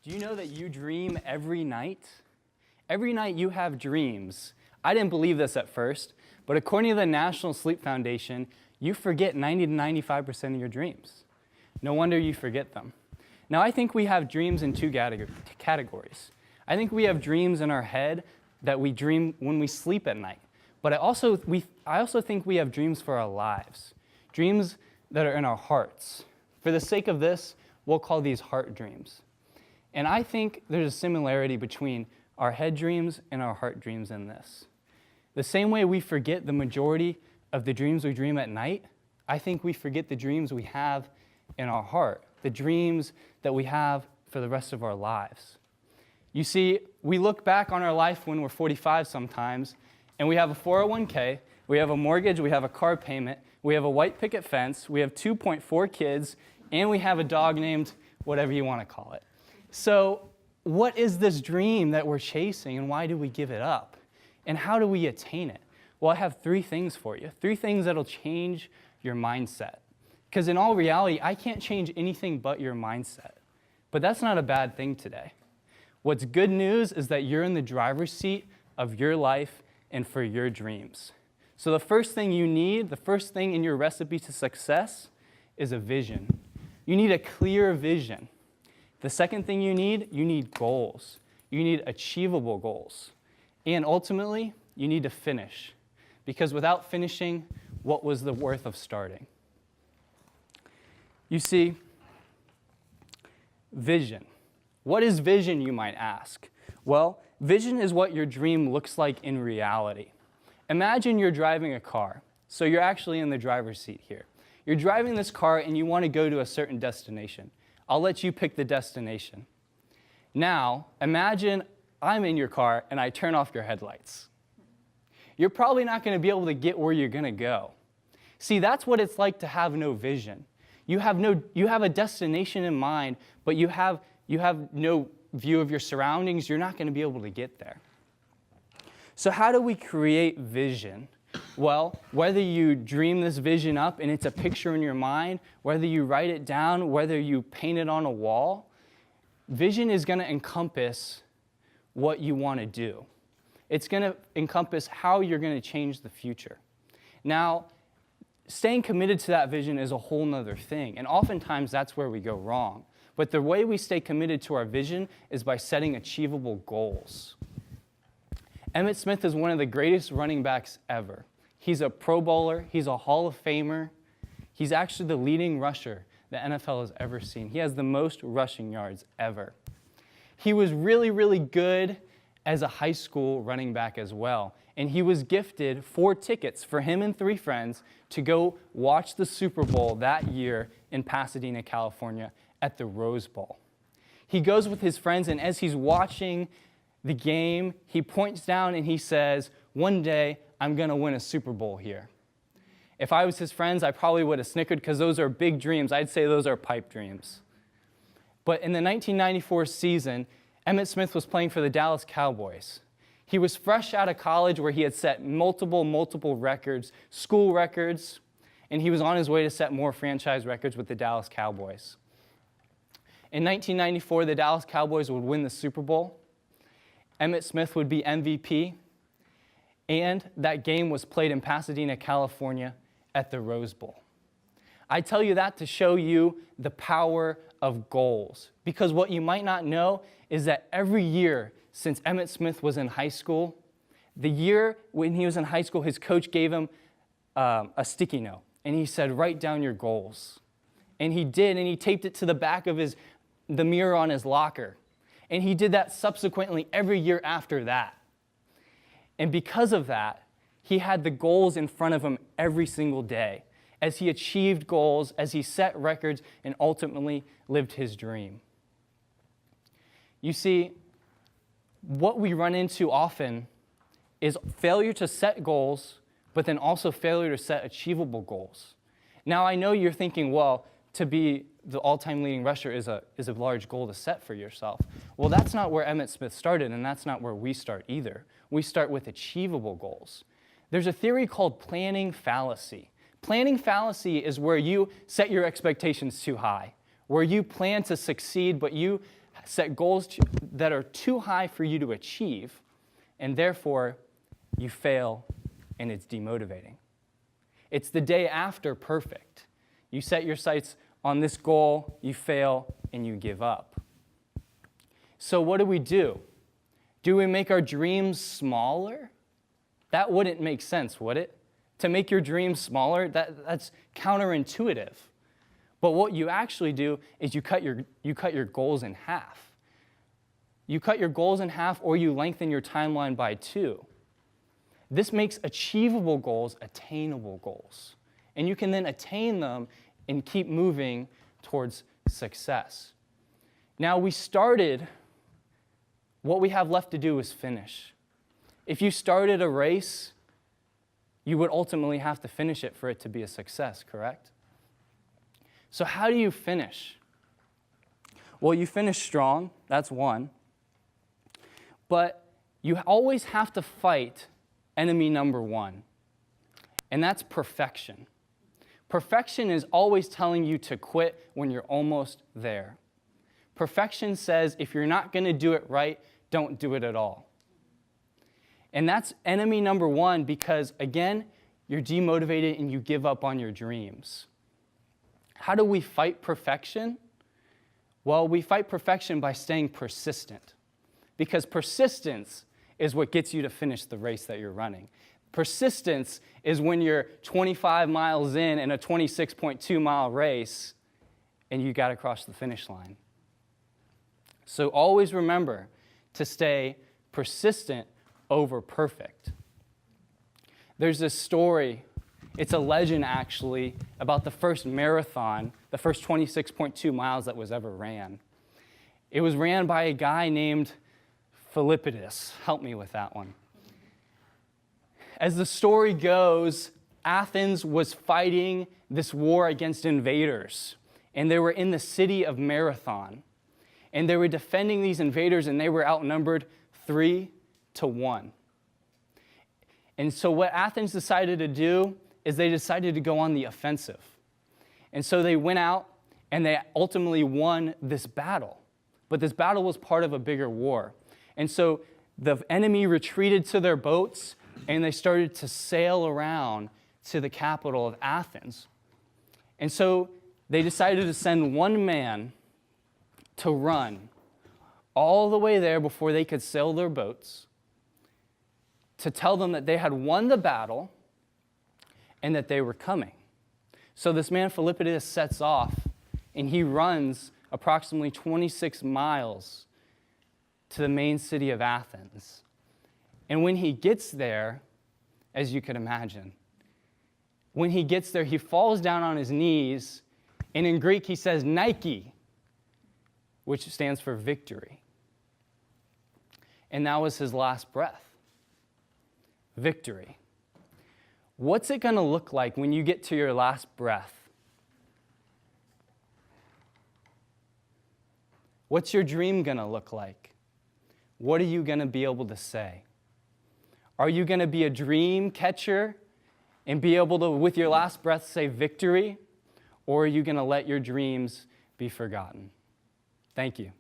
Do you know that you dream every night? Every night you have dreams. I didn't believe this at first, but according to the National Sleep Foundation, you forget 90 to 95% of your dreams. No wonder you forget them. Now, I think we have dreams in two categories. I think we have dreams in our head that we dream when we sleep at night. But I also think we have dreams for our lives, dreams that are in our hearts. For the sake of this, we'll call these heart dreams. And I think there's a similarity between our head dreams and our heart dreams in this. The same way we forget the majority of the dreams we dream at night, I think we forget the dreams we have in our heart, the dreams that we have for the rest of our lives. You see, we look back on our life when we're 45 sometimes, and we have a 401k, we have a mortgage, we have a car payment, we have a white picket fence, we have 2.4 kids, and we have a dog named whatever you want to call it. So what is this dream that we're chasing, and why do we give it up? And how do we attain it? Well, I have three things for you, three things that'll change your mindset. Because in all reality, I can't change anything but your mindset. But that's not a bad thing today. What's good news is that you're in the driver's seat of your life and for your dreams. So the first thing you need, the first thing in your recipe to success is a vision. You need a clear vision. The second thing you need goals. You need achievable goals. And ultimately, you need to finish. Because without finishing, what was the worth of starting? You see, vision. What is vision, you might ask? Well, vision is what your dream looks like in reality. Imagine you're driving a car. So you're actually in the driver's seat here. You're driving this car and you want to go to a certain destination. I'll let you pick the destination. Now, imagine I'm in your car and I turn off your headlights. You're probably not going to be able to get where you're going to go. See, that's what it's like to have no vision. You have a destination in mind, but you have no view of your surroundings. You're not going to be able to get there. So how do we create vision? Well, whether you dream this vision up and it's a picture in your mind, whether you write it down, whether you paint it on a wall, vision is going to encompass what you want to do. It's going to encompass how you're going to change the future. Now, staying committed to that vision is a whole nother thing, and oftentimes that's where we go wrong. But the way we stay committed to our vision is by setting achievable goals. Emmitt Smith is one of the greatest running backs ever. He's a Pro Bowler. He's a Hall of Famer. He's actually the leading rusher the NFL has ever seen. He has the most rushing yards ever. He was really, really good as a high school running back as well. And he was gifted 4 tickets for him and 3 friends to go watch the Super Bowl that year in Pasadena, California at the Rose Bowl. He goes with his friends, and as he's watching the game, he points down and he says, "One day, I'm going to win a Super Bowl here." If I was his friends, I probably would have snickered because those are big dreams. I'd say those are pipe dreams. But in the 1994 season, Emmitt Smith was playing for the Dallas Cowboys. He was fresh out of college where he had set multiple records, school records, and he was on his way to set more franchise records with the Dallas Cowboys. In 1994, the Dallas Cowboys would win the Super Bowl. Emmitt Smith would be MVP, and that game was played in Pasadena, California at the Rose Bowl. I tell you that to show you the power of goals, because what you might not know is that every year since Emmitt Smith was in high school, the year when he was in high school, his coach gave him a sticky note, and he said, "Write down your goals." And he did, and he taped it to the back of the mirror on his locker. And he did that subsequently every year after that. And because of that, he had the goals in front of him every single day as he achieved goals, as he set records, and ultimately lived his dream. You see, what we run into often is failure to set goals, but then also failure to set achievable goals. Now, I know you're thinking, well, to be the all-time leading rusher is a large goal to set for yourself. Well, that's not where Emmitt Smith started, and that's not where we start either. We start with achievable goals. There's a theory called planning fallacy. Planning fallacy is where you set your expectations too high, where you plan to succeed, but you set goals that are too high for you to achieve, and therefore you fail and it's demotivating. It's the day after perfect. You set your sights on this goal, you fail, and you give up. So what do? Do we make our dreams smaller? That wouldn't make sense, would it? To make your dreams smaller, that's counterintuitive. But what you actually do is you cut your goals in half. You cut your goals in half, or you lengthen your timeline by 2. This makes achievable goals attainable goals. And you can then attain them and keep moving towards success. Now, we started, what we have left to do is finish. If you started a race, you would ultimately have to finish it for it to be a success, correct? So how do you finish? Well, you finish strong, that's one. But you always have to fight enemy number 1, and that's perfection. Perfection is always telling you to quit when you're almost there. Perfection says if you're not going to do it right, don't do it at all. And that's enemy number 1 because, again, you're demotivated and you give up on your dreams. How do we fight perfection? Well, we fight perfection by staying persistent, because persistence is what gets you to finish the race that you're running. Persistence is when you're 25 miles in a 26.2-mile race and you got to cross the finish line. So always remember to stay persistent over perfect. There's this story, it's a legend actually, about the first marathon, the first 26.2 miles that was ever ran. It was ran by a guy named Philippides. Help me with that one. As the story goes, Athens was fighting this war against invaders, and they were in the city of Marathon, and they were defending these invaders, and they were outnumbered 3-1. And so what Athens decided to do is they decided to go on the offensive. And so they went out, and they ultimately won this battle. But this battle was part of a bigger war. And so the enemy retreated to their boats, and they started to sail around to the capital of Athens. And so they decided to send one man to run all the way there before they could sail their boats, to tell them that they had won the battle and that they were coming. So this man Philippides sets off, and he runs approximately 26 miles to the main city of Athens. And when he gets there, as you could imagine, when he gets there, he falls down on his knees, and in Greek he says Nike, which stands for victory. And that was his last breath. Victory. What's it going to look like when you get to your last breath? What's your dream going to look like? What are you going to be able to say? Are you going to be a dream catcher and be able to, with your last breath, say victory? Or are you going to let your dreams be forgotten? Thank you.